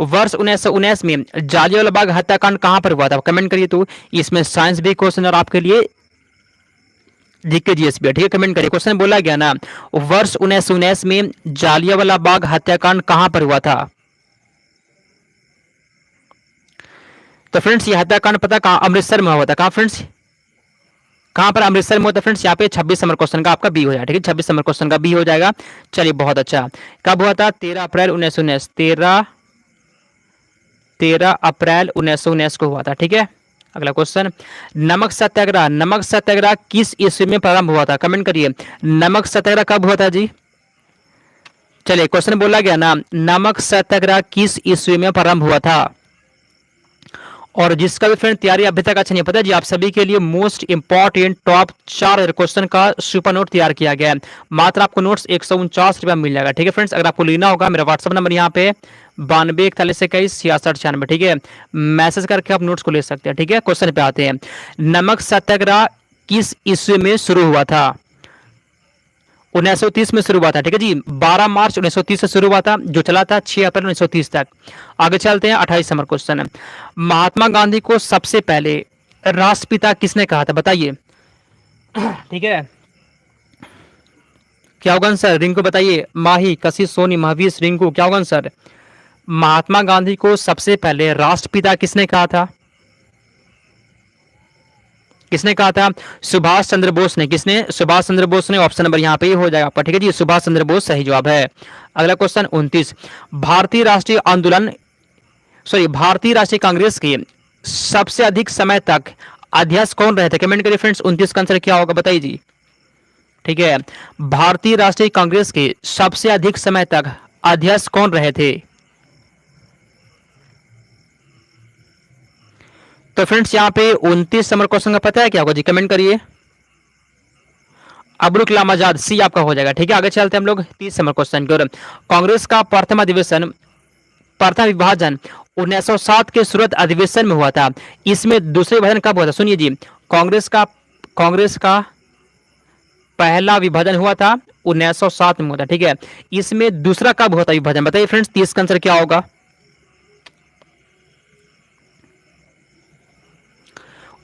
वर्ष 1919 में जालियांवाला बाग हत्याकांड कहां पर हुआ था, कमेंट करिए। तो इसमें साइंस भी क्वेश्चन और आपके लिए जीके जीएस भी है, ठीक है। कमेंट करिए, क्वेश्चन बोला गया ना वर्ष 1919 में जालियांवाला बाग हत्याकांड कहां पर हुआ था। तो फ्रेंड्स ये हत्याकांड पता कहां, अमृतसर में हुआ था। कहां फ्रेंड्स, कहां पर, अमृतसर में होता है फ्रेंड्स। यहाँ पे 26 नंबर क्वेश्चन का आपका बी हो जाएगा, ठीक है। 26 नंबर क्वेश्चन का बी हो जाएगा। चलिए बहुत अच्छा। कब हुआ था, 13 अप्रैल 1919, 13 अप्रैल 1919 को हुआ था, ठीक है। अगला क्वेश्चन, नमक सत्याग्रह, नमक सत्याग्रह किस ईस्वी में प्रारंभ हुआ था, कमेंट करिए। नमक सत्याग्रह कब हुआ था जी। चलिए क्वेश्चन बोला गया ना नमक सत्याग्रह किस ईस्वी में प्रारंभ हुआ था। और जिसका भी फ्रेंड तैयारी अभी तक अच्छा नहीं पता जी, आप सभी के लिए मोस्ट इंपॉर्टेंट टॉप 4 क्वेश्चन का सुपर नोट तैयार किया गया है। मात्र आपको नोट्स 149 रुपया मिल जाएगा, ठीक है फ्रेंड्स। अगर आपको लेना होगा मेरा व्हाट्सअप नंबर यहाँ पे 9241216696, ठीक है। मैसेज करके आप नोट्स को ले सकते हैं, ठीक है। क्वेश्चन पे आते हैं, नमक सत्याग्रह किस ईस्वी में शुरू हुआ था। 1930 में शुरू हुआ था, ठीक है जी। 12 मार्च 1930 से शुरू हुआ था, जो चला था 6 अप्रैल 1930 तक। आगे चलते हैं, 28 नंबर क्वेश्चन, महात्मा गांधी को सबसे पहले राष्ट्रपिता किसने कहा था, बताइए, ठीक है। क्या होगा सर, रिंकू बताइए, माही, कशिश, सोनी, महावीर, रिंकू, क्या होगा सर। महात्मा गांधी को सबसे पहले राष्ट्रपिता किसने कहा था, किसने कहा था, सुभाष चंद्र बोस ने। किसने, सुभाष चंद्र बोस ने। ऑप्शन नंबर यहाँ पे हो जाएगा आपका, ठीक है जी, सुभाष चंद्र बोस सही जवाब है। अगला क्वेश्चन 29, भारतीय राष्ट्रीय आंदोलन भारतीय राष्ट्रीय कांग्रेस के सबसे अधिक समय तक अध्यक्ष कौन रहे थे, कमेंट करिए फ्रेंड्स। 29 का आंसर क्या होगा बताइए जी, ठीक है। भारतीय राष्ट्रीय कांग्रेस के सबसे अधिक समय तक अध्यक्ष कौन रहे थे। तो फ्रेंड्स यहाँ पे 29 नंबर क्वेश्चन का पता है क्या होगा जी, कमेंट करिए। अब्दुल कलाम आजाद, सी आपका हो जाएगा, ठीक है। आगे चलते हैं हम लोग 30 नंबर क्वेश्चन की ओर। कांग्रेस का प्रथम अधिवेशन, प्रथम विभाजन 1907 के सूरत अधिवेशन में हुआ था। इसमें दूसरे विभाजन कब हुआ था, सुनिए जी। कांग्रेस का पहला विभाजन हुआ था 1907 में हुआ था, ठीक है। इसमें दूसरा कब हुआ था विभाजन, बताइए फ्रेंड्स। 30 का आंसर क्या होगा,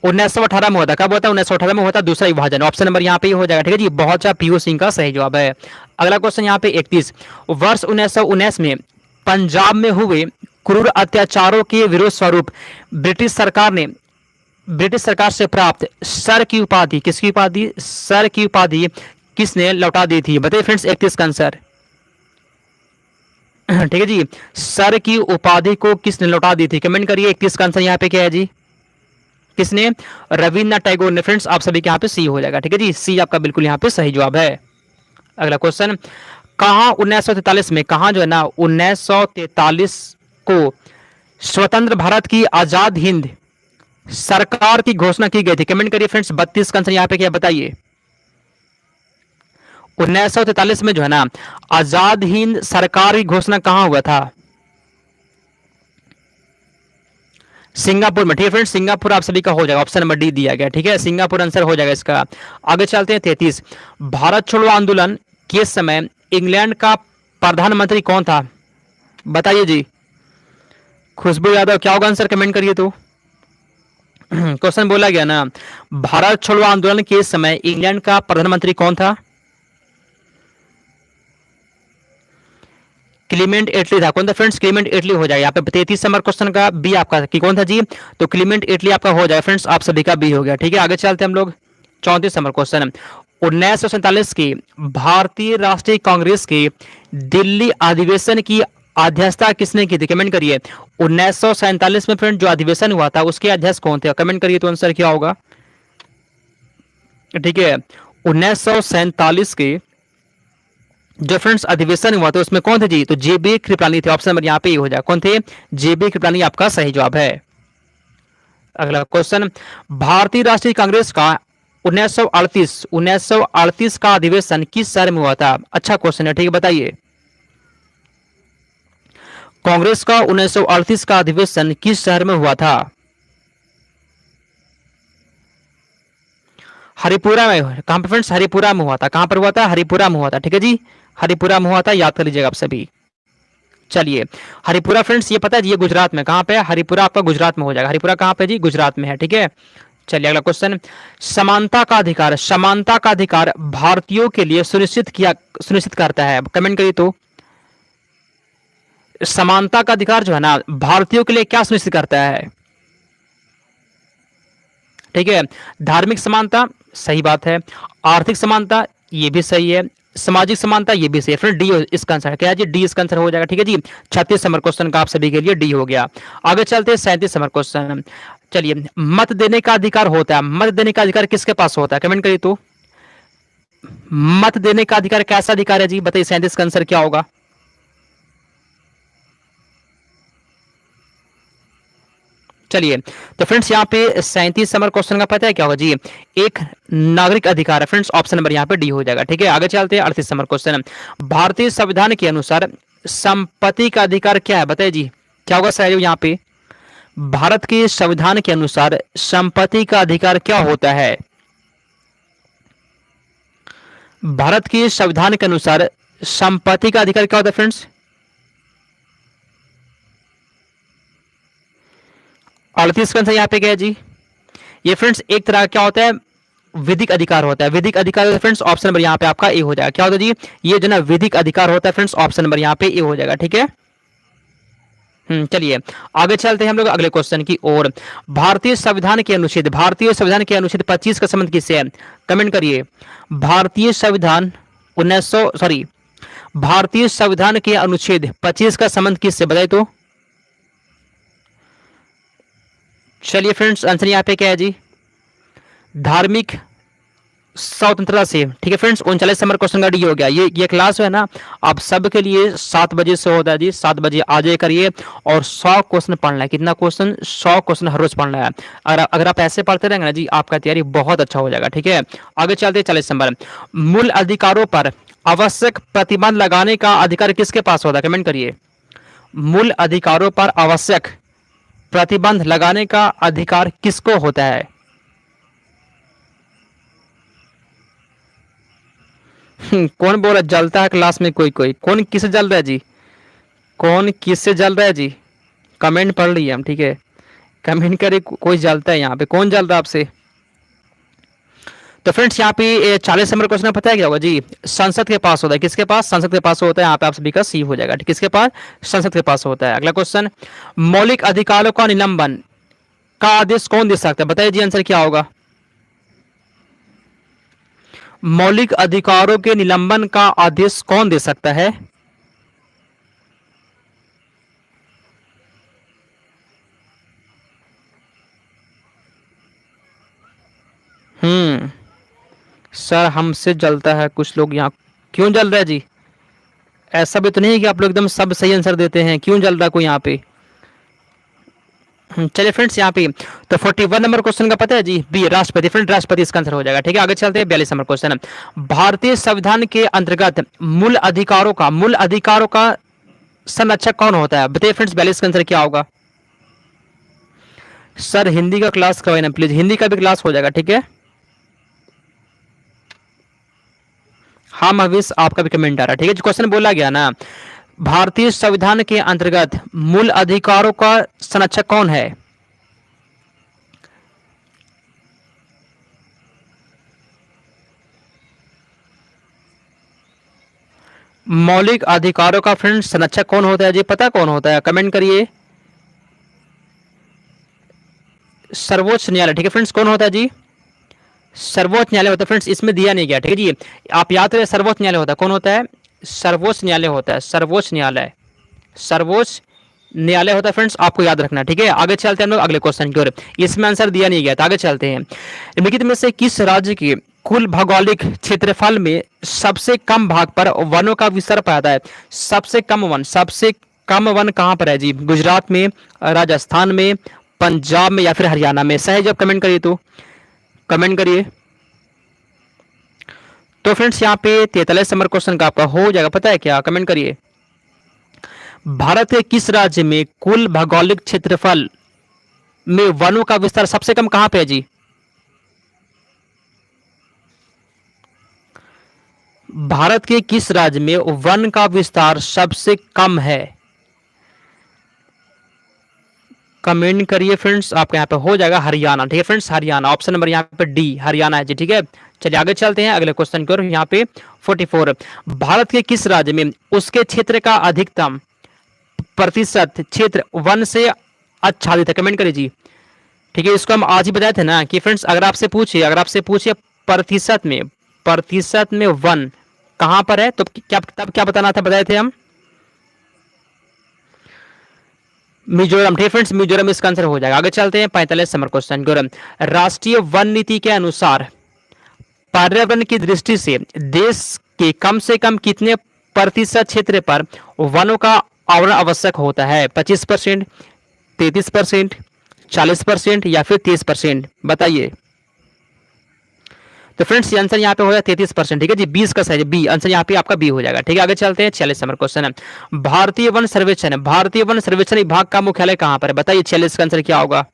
1918 में होता। कब होता है, 1918 में होता दूसरा विभाजन। ऑप्शन नंबर यहाँ पे ही हो जाएगा, ठीक है जी। बहुत अच्छा, पीयू सिंह का सही जवाब है। अगला क्वेश्चन यहाँ पे 31, वर्ष 1919 में पंजाब में हुए क्रूर अत्याचारों के विरोध स्वरूप ब्रिटिश सरकार से प्राप्त सर की उपाधि, किसकी उपाधि, सर की उपाधि किसने लौटा दी थी, बताइए फ्रेंड्स। 31 का आंसर, ठीक है जी। सर की उपाधि को किसने लौटा दी थी, कमेंट करिए। 31 का आंसर यहाँ पे क्या है जी, किसने, रविन्द्रनाथ टैगोर ने। फ्रेंड्स आप सभी के यहाँ पे सी हो जाएगा, ठीक है जी। सी आपका बिल्कुल यहाँ पे सही जवाब है। अगला क्वेश्चन, कहां 1943 में, कहां जो है ना 1943 को स्वतंत्र भारत की आजाद हिंद सरकार की घोषणा की गई थी, कमेंट करिए फ्रेंड्स। 32 का आंसर यहाँ पे क्या बताइए। 1943 में जो है ना आजाद हिंद सरकार की घोषणा कहां हुआ था, सिंगापुर में, ठीक है फ्रेंड्स। सिंगापुर आप सभी का हो जाएगा, ऑप्शन नंबर डी दिया गया, ठीक है। सिंगापुर आंसर हो जाएगा इसका। आगे चलते हैं 33, भारत छोड़ो आंदोलन के समय इंग्लैंड का प्रधानमंत्री कौन था, बताइए जी। खुशबू यादव, क्या होगा आंसर, कमेंट करिए। तो क्वेश्चन बोला गया ना भारत छोड़ो आंदोलन के समय इंग्लैंड का प्रधानमंत्री कौन था, क्लीमेंट एटली था। कौन था फ्रेंड्स, क्लीमेंट एटली हो जाएगा। यहाँ पे 33 नंबर क्वेश्चन का बी आपका कि कौन था जी, तो क्लीमेंट एटली आपका हो जाएगा फ्रेंड्स। आप सभी का बी हो गया, ठीक है। आगे चलते हैं हम लोग 34 नंबर क्वेश्चन, 1947 की भारतीय राष्ट्रीय कांग्रेस के दिल्ली अधिवेशन की अध्यक्षता किसने की थी, कमेंट करिए। 1947 में फ्रेंड जो अधिवेशन हुआ था उसके अध्यक्ष कौन थे, कमेंट करिए। तो आंसर क्या होगा, ठीक है। 1947 के जो फ्रेंड्स अधिवेशन हुआ था उसमें कौन थे जी, तो जेबी कृपलानी थे। ऑप्शन नंबर यहाँ पे हो जाए, कौन थे, जेबी कृपलानी आपका सही जवाब है। अगला क्वेश्चन, भारतीय राष्ट्रीय कांग्रेस का 1938 का अधिवेशन किस शहर में हुआ था, अच्छा क्वेश्चन है, ठीक है, बताइए। कांग्रेस का 1938 का अधिवेशन किस शहर में हुआ था, हरिपुरा में। कहां पर फ्रेंड्स, हरिपुरा में हुआ था। कहां पर हुआ था, हरिपुरा में हुआ था, ठीक है जी। हरिपुरा में हुआ था, याद कर लीजिएगा आप सभी। चलिए, हरिपुरा फ्रेंड्स ये पता है जी, ये गुजरात में कहाँ पे है? हरिपुरा आपका गुजरात में हो जाएगा। हरिपुरा कहाँ पे जी? गुजरात में है, ठीक है। चलिए अगला क्वेश्चन, समानता का अधिकार, समानता का अधिकार भारतीयों के लिए सुनिश्चित करता है, कमेंट करिए तो। समानता का अधिकार जो है ना, भारतीयों के लिए क्या सुनिश्चित करता है? ठीक है, धार्मिक समानता, सही बात है। आर्थिक समानता, ये भी सही है। सामाजिक समानता, ये भी सही है। फ्रेंड डी इसका आंसर क्या है जी? डी इसका आंसर हो जाएगा, ठीक है जी। 36 नंबर क्वेश्चन का आप सभी के लिए डी हो गया। आगे चलते हैं 37 नंबर क्वेश्चन। चलिए, मत देने का अधिकार होता है, मत देने का अधिकार किसके पास होता है, कमेंट करिए तो। मत देने का अधिकार कैसा अधिकार है जी? बताइए 37 का आंसर क्या होगा? चलिए, तो फ्रेंड्स यहाँ पे 37 नंबर क्वेश्चन का पता है क्या होगा जी? एक नागरिक अधिकार है फ्रेंड्स, ऑप्शन नंबर यहाँ पे डी हो जाएगा, ठीक है। आगे चलते हैं 38 नंबर क्वेश्चन। भारतीय संविधान के अनुसार संपत्ति का अधिकार क्या है, बताइए जी, क्या होगा सहयोग यहाँ पे? भारत के संविधान के अनुसार संपत्ति का अधिकार क्या होता है? भारत के संविधान के अनुसार संपत्ति का अधिकार क्या होता है फ्रेंड्स? 38 का आंसर यहाँ पे क्या है जी? ये फ्रेंड्स एक तरह का क्या होता है? विधिक अधिकार होता है। विधिक अधिकार फ्रेंड्स ऑप्शन नंबर यहाँ पे आपका ए हो जाएगा। क्या होता है जी? ये जो ना विधिक अधिकार होता है फ्रेंड्स, ऑप्शन नंबर यहाँ पे ए हो जाएगा, ठीक है। चलिए आगे चलते हैं हम लोग अगले क्वेश्चन की ओर। भारतीय संविधान के अनुच्छेद, भारतीय संविधान के अनुच्छेद 25 का संबंध किससे है, कमेंट करिए। भारतीय संविधान 1900 सॉरी भारतीय संविधान के अनुच्छेद 25 का संबंध किससे, बताइए तो। चलिए फ्रेंड्स आंसर यहाँ पे क्या है जी? धार्मिक स्वतंत्रता से, ठीक है फ्रेंड्स। 39 नंबर क्वेश्चन का डी हो गया। ये क्लास है ना, आप सबके लिए 7 बजे से होता है जी। 7 बजे आ जाए करिए और 100 क्वेश्चन पढ़ना है। कितना क्वेश्चन? 100 क्वेश्चन हर रोज पढ़ना है। अगर आप ऐसे पढ़ते रहेंगे ना जी, आपका तैयारी बहुत अच्छा हो जाएगा, ठीक है। आगे चलते 40 नंबर। मूल अधिकारों पर आवश्यक प्रतिबंध लगाने का अधिकार किसके पास होता है, कमेंट करिए। मूल अधिकारों पर आवश्यक प्रतिबंध लगाने का अधिकार किसको होता है? कौन बोला जलता है क्लास में? कोई कोई कौन किससे जल रहा है जी? कौन किससे जल रहा है जी? कमेंट पढ़ लीजिए हम, ठीक है। कमेंट करे कोई जलता है यहाँ पे, कौन जल रहा है आपसे? तो फ्रेंड्स यहाँ पे 40 नंबर क्वेश्चन पता है क्या होगा जी? संसद के पास होता है। किसके पास? संसद के पास होता है। यहाँ पे आप सभी का सी हो जाएगा। किसके पास? संसद के पास होता है। अगला क्वेश्चन, मौलिक अधिकारों का निलंबन का आदेश कौन दे सकता है, बताइए जी आंसर क्या होगा? मौलिक अधिकारों के निलंबन का आदेश कौन दे सकता है? सर हमसे जलता है कुछ लोग यहाँ, क्यों जल रहा है जी? ऐसा भी तो नहीं है कि आप लोग एकदम सब सही आंसर देते हैं, क्यों जल रहा है कोई यहाँ पे? चलिए फ्रेंड्स यहाँ पे तो 41 नंबर क्वेश्चन का पता है जी? बी राष्ट्रपति। फ्रेंड राष्ट्रपति इसका आंसर हो जाएगा, ठीक है। आगे चलते हैं 42 नंबर क्वेश्चन। भारतीय संविधान के अंतर्गत मूल अधिकारों का संरक्षक कौन होता है, बताइए फ्रेंड्स। 42 का आंसर क्या होगा? सर हिंदी का क्लास करवाए ना प्लीज, हिंदी का भी क्लास हो जाएगा, ठीक है। हाँ महविश आपका भी कमेंट आ रहा है, ठीक है। जो क्वेश्चन बोला गया ना, भारतीय संविधान के अंतर्गत मूल अधिकारों का संरक्षक कौन है? मौलिक अधिकारों का फ्रेंड संरक्षक कौन होता है जी? पता कौन होता है, कमेंट करिए। सर्वोच्च न्यायालय, ठीक है फ्रेंड्स। कौन होता है जी? सर्वोच्च न्यायालय होता है फ्रेंड्स, इसमें दिया नहीं गया, ठीक है जी। आप याद रहे, सर्वोच्च न्यायालय होता है। कौन होता है? सर्वोच्च न्यायालय होता है। सर्वोच्च न्यायालय, सर्वोच्च न्यायालय होता है फ्रेंड्स, आपको याद रखना, ठीक है। आगे चलते हैं हम लोग अगले क्वेश्चन की ओर। इसमें आंसर दिया नहीं गया था, आगे चलते हैं। निम्नलिखित में से किस राज्य के कुल भौगोलिक क्षेत्रफल में सबसे कम भाग पर वनों का विस्तार पाया है? सबसे कम वन कहां पर है जी? गुजरात में, राजस्थान में, पंजाब में या फिर हरियाणा में? सही जब कमेंट करिए तो, कमेंट करिए। तो फ्रेंड्स यहाँ पे 43 नंबर क्वेश्चन का आपका हो जाएगा, पता है क्या, कमेंट करिए। भारत के किस राज्य में कुल भौगोलिक क्षेत्रफल में वनों का विस्तार सबसे कम कहां पे है जी? भारत के किस राज्य में वन का विस्तार सबसे कम है? कमेंट करिए फ्रेंड्स, आपके यहाँ पे हो जाएगा हरियाणा। ठीक है फ्रेंड्स, हरियाणा ऑप्शन नंबर यहाँ पे डी हरियाणा है जी। ठीक है, चलिए आगे चलते हैं अगले क्वेश्चन की ओर। यहाँ पे 44, भारत के किस राज्य में उसके क्षेत्र का अधिकतम प्रतिशत क्षेत्र वन से आच्छादित है? कमेंट करिए जी। ठीक है, इसको हम आज ही बताए थे ना कि फ्रेंड्स अगर आपसे पूछिए प्रतिशत में वन कहां पर है, तो तब क्या बताना था, बताए थे हम मिजोरम। ठीक है फ्रेंड्स, मिजोरम इसका आंसर हो जाएगा। आगे चलते हैं 45 नंबर क्वेश्चन की ओर। राष्ट्रीय वन नीति के अनुसार पर्यावरण की दृष्टि से देश के कम से कम कितने प्रतिशत क्षेत्र पर वनों का आवरण आवश्यक होता है? 25%, 33%, 40% या फिर 30%? बताइए। तो फ्रेंड्स आंसर यहाँ पे हो जाएगा 33%। ठीक है जी, 20 का सही बी आंसर यहाँ पे आपका बी हो जाएगा। ठीक है, आगे चलते हैं 46 नंबर क्वेश्चन है। भारतीय वन सर्वेक्षण विभाग का मुख्यालय कहां पर है? बताइए 46 का आंसर क्या होगा?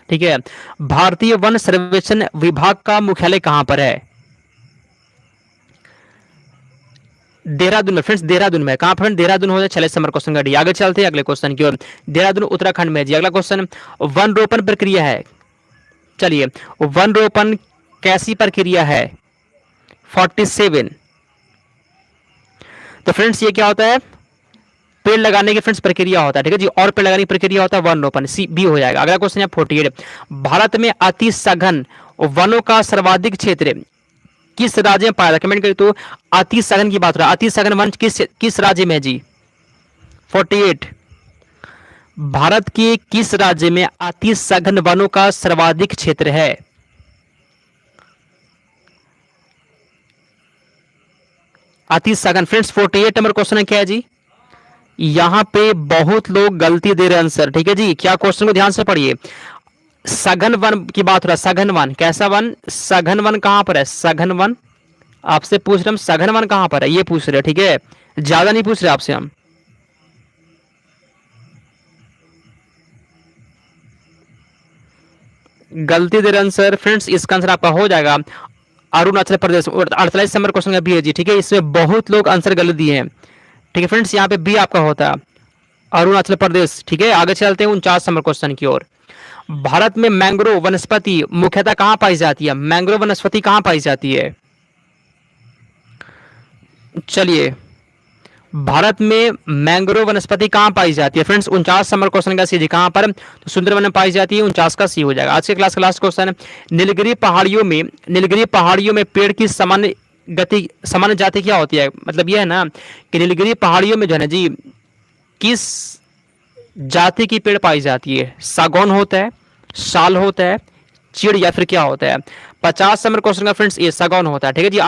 ठीक है, भारतीय वन सर्वेक्षण विभाग का मुख्यालय कहां पर है? देहरादून में फ्रेंड्स, देहरादून में। कहां पर? देहरादून हो जाए 46 नंबर क्वेश्चन का डी। आगे चलते हैं अगले क्वेश्चन की ओर। देहरादून उत्तराखंड में जी। अगला क्वेश्चन, वन रोपण प्रक्रिया है। चलिए, वन रोपण कैसी प्रक्रिया है? 47। तो फ्रेंड्स ये क्या होता है? पेड़ लगाने की फ्रेंड्स प्रक्रिया होता है। ठीक है जी, और पेड़ लगाने की प्रक्रिया होता है वन रोपण, सी बी हो जाएगा। अगला क्वेश्चन है 48, भारत में अति सघन वनों का सर्वाधिक क्षेत्र किस राज्य में पाया जाता है? कमेंट करिए। तो अति सघन की बात हो रहा है, अति सघन वन किस राज्य में जी? 48, भारत के किस राज्य में अति सघन वनों का सर्वाधिक क्षेत्र है? अति सघन फ्रेंड्स 48 नंबर क्वेश्चन है क्या है जी? यहां पे बहुत लोग गलती दे रहे हैं आंसर। ठीक है जी, क्या क्वेश्चन को ध्यान से पढ़िए। सघन वन की बात हो रहा है, सघन वन कैसा वन? सघन वन कहां पर है? सघन वन आपसे पूछ रहे हम, सघन वन कहां पर है ये पूछ रहे। ठीक है, ज्यादा नहीं पूछ रहे आपसे हम। गलती दे रहे आंसर फ्रेंड्स, इसका आंसर आपका हो जाएगा अरुणाचल प्रदेश। 48 नंबर क्वेश्चन का बी है जी। ठीक है, इसमें बहुत लोग आंसर गलत दिए हैं। ठीक है फ्रेंड्स, यहाँ पे बी आपका होता है अरुणाचल प्रदेश। ठीक है, आगे चलते हैं 49 नंबर क्वेश्चन की ओर। भारत में मैंग्रोव वनस्पति मुख्यतः कहां पाई जाती है? मैंग्रोव वनस्पति कहां पाई जाती है? चलिए, भारत में मैंग्रोव वनस्पति कहां पाई जाती है? फ्रेंड्स 49 नंबर क्वेश्चन का सी जी कहां पर? तो सुंदरवन में पाई जाती है। 49 का सी हो जाएगा। आज के क्लास का लास्ट क्वेश्चन है, नीलगिरी पहाड़ियों में पेड़ की सामान्य जाति क्या होती है? मतलब यह है ना कि नीलगिरी पहाड़ियों में जो है ना जी, किस जाति की पेड़ पाई जाती है? सागौन होता है, साल होता है, चीड़ या फिर क्या होता है? 50 नंबर क्वेश्चन का फ्रेंड्स ये सागौन होता है। ठीक है जी।